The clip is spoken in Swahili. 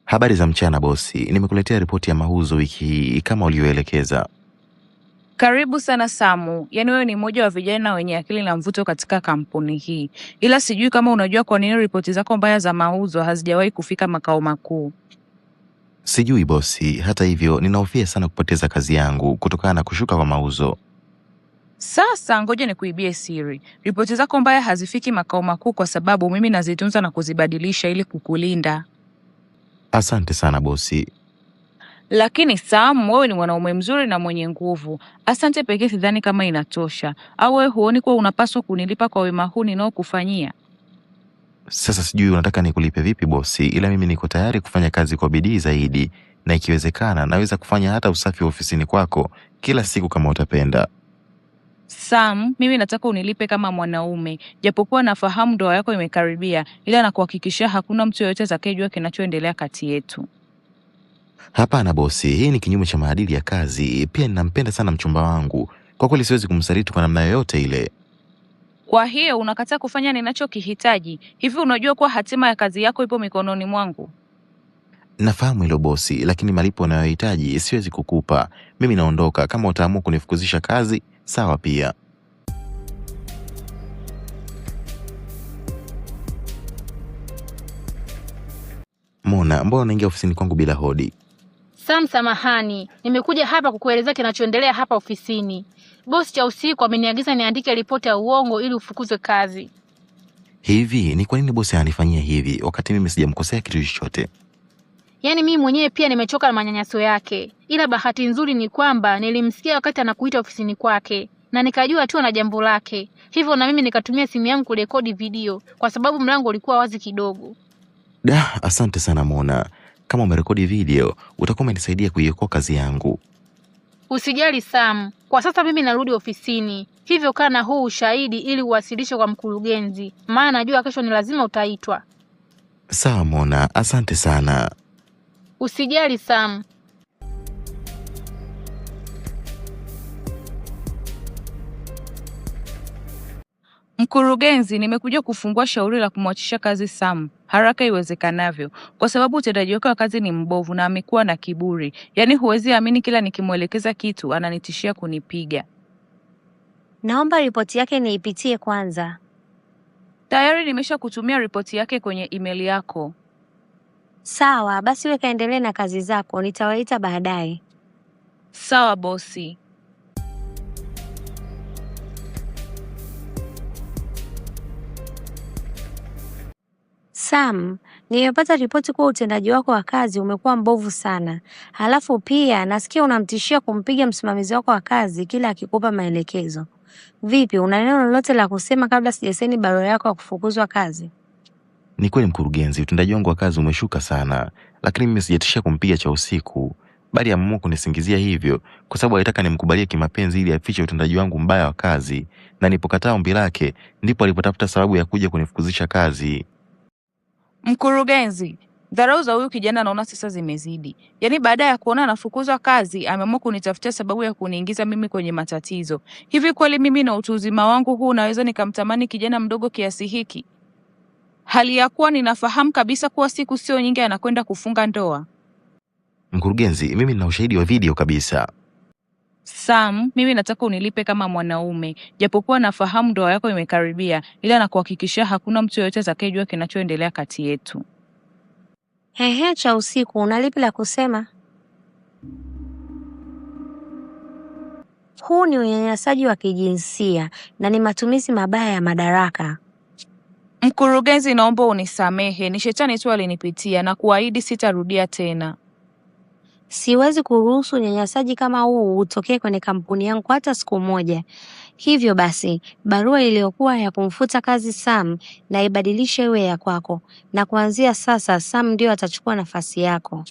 Habari za mchana bosi, nimekuletea ripoti ya mauzo wiki hii kama ulivyoelekeza. Karibu sana Samu. Yaani wewe ni mmoja wa vijana wenye akili na mvuto katika kampuni hii. Ila sijui kama unajua kwa nini ripoti zako mbaya za mauzo hazijawahi kufika makao makuu. Sijui bosi, hata hivyo ninahofia sana kupoteza kazi yangu kutokana na kushuka kwa mauzo. Sasa ngoja nikuibie siri. Ripoti zako mbaya hazifiki makao makuu kwa sababu mimi nazitunza na kuzibadilisha ili kukulinda. Asante sana bosi. Lakini Sam, wewe ni mwanaume mzuri na mwenye nguvu. Asante pekee sidhani kama inatosha. Au wewe huoni kuwa unapaswa kunilipa kwa wema huu ninaokufanyia? Sasa sijui unataka nikulipe vipi bosi, ila mimi niko tayari kufanya kazi kwa bidii zaidi, na ikiwezekana naweza kufanya hata usafi wa ofisini kwako kila siku kama utapenda. Sam, mimi nataka unilipe kama mwanaume. Japokuwa nafahamu ndoa yako imekaribia, ila nakuhakikishia hakuna mtu yeyote atakayejua kinachoendelea kati yetu. Hapana bosi, hii ni kinyume cha maadili ya kazi. Pia ninampenda sana mchumba wangu. Kwa kweli siwezi kumsaliti kwa namna yoyote ile. Kwa hiyo unakataa kufanya ninachokihitaji. Hivi unajua kuwa hatima ya kazi yako ipo mikononi mwangu? Nafahamu hilo bosi, lakini malipo unayohitaji siwezi kukupa. Mimi naondoka, kama utaamua kunifukuzisha kazi, sawa pia. Mona, mbona unaingia ofisini kwangu bila hodi? Sam, samahani. Nimekuja hapa kukueleza kinachoendelea hapa ofisini. Bosi cha usiku ameniagiza niandike ripoti ya uongo ili ufukuzwe kazi. Hivi, ni kwa nini bosi ananifanyia hivi wakati mimi sijamkosea kitu chochote? Yaani mimi mwenyewe pia nimechoka na manyanyaso yake. Ila bahati nzuri ni kwamba nilimsikia wakati anakuita ofisini kwake na nikajua tu ana jambo lake. Hivyo na mimi nikatumia simu yangu kurekodi video kwa sababu mlango ulikuwa wazi kidogo. Asante sana Mona. Kama umerekodi video, utakuwa umenisaidia kuiokoa kazi yangu. Usijali Sam, kwa sasa mimi narudi ofisini. Hivyo kaa na huu ushahidi ili uwasilishe kwa mkurugenzi, maana najua kesho ni lazima utaitwa. Sawa Mona, asante sana. Usijali Sam. Mkurugenzi, nimekuja kufungua shauri la kumwachisha kazi Sam haraka iwezekanavyo, kwa sababu utendaji wake wa kazi ni mbovu na amekuwa na kiburi. Yaani huwezi amini, kila nikimwelekeza kitu ananitishia kunipiga. Naomba ripoti yake niipitie kwanza. Tayari nimesha kutumia ripoti yake kwenye email yako. Sawa, basi wewe kaendelee na kazi zako, nitawaita baadaye. Sawa bosi. Sam, nimepata ripoti kuwa utendaji wako wa kazi umekuwa mbovu sana. Halafu pia nasikia unamtishia kumpiga msimamizi wako wa kazi kila akikupa maelekezo. Vipi, una neno lolote la kusema kabla sijasaini barua yako ya kufukuzwa kazi? Ni kweli mkurugenzi, utendaji wangu wa kazi umeshuka sana, lakini mimi sijatishia kumpiga cha usiku, bali ameamua kunisingizia hivyo kwa sababu alitaka nimkubalie kimapenzi ili afiche utendaji wangu mbaya wa kazi, na nilipokataa ombi lake ndipo alipotafuta sababu ya kuja kunifukuzisha kazi. Mkurugenzi, dharau za huyu kijana naona sasa zimezidi. Yaani baada ya kuona anafukuzwa kazi, ameamua kunitafutia sababu ya kuniingiza mimi kwenye matatizo. Hivi kweli mimi na utu uzima wangu huu naweza nikamtamani kijana mdogo kiasi hiki? Hali ya kuwa ninafahamu kabisa kuwa siku sio nyingi anakwenda kufunga ndoa. Mkurugenzi, mimi nina ushahidi wa video kabisa. Sam, mimi nataka unilipe kama mwanaume. Japokuwa nafahamu ndoa yako imekaribia, ila nakuhakikishia hakuna mtu yeyote atakayejua kinachoendelea kati yetu. Hehe, cha usiku, una lipi la kusema? Huu ni unyanyasaji wa kijinsia na ni matumizi mabaya ya madaraka. Mkurugenzi, naomba unisamehe, ni shetani tu alinipitia na kuahidi sitarudia tena. Siwezi kuruhusu unyanyasaji kama huu utokee kwenye kampuni yangu hata siku moja. Hivyo basi, barua iliyokuwa ya kumfuta kazi Sam na ibadilishe iwe ya kwako. Na kuanzia sasa Sam ndio atachukua nafasi yako.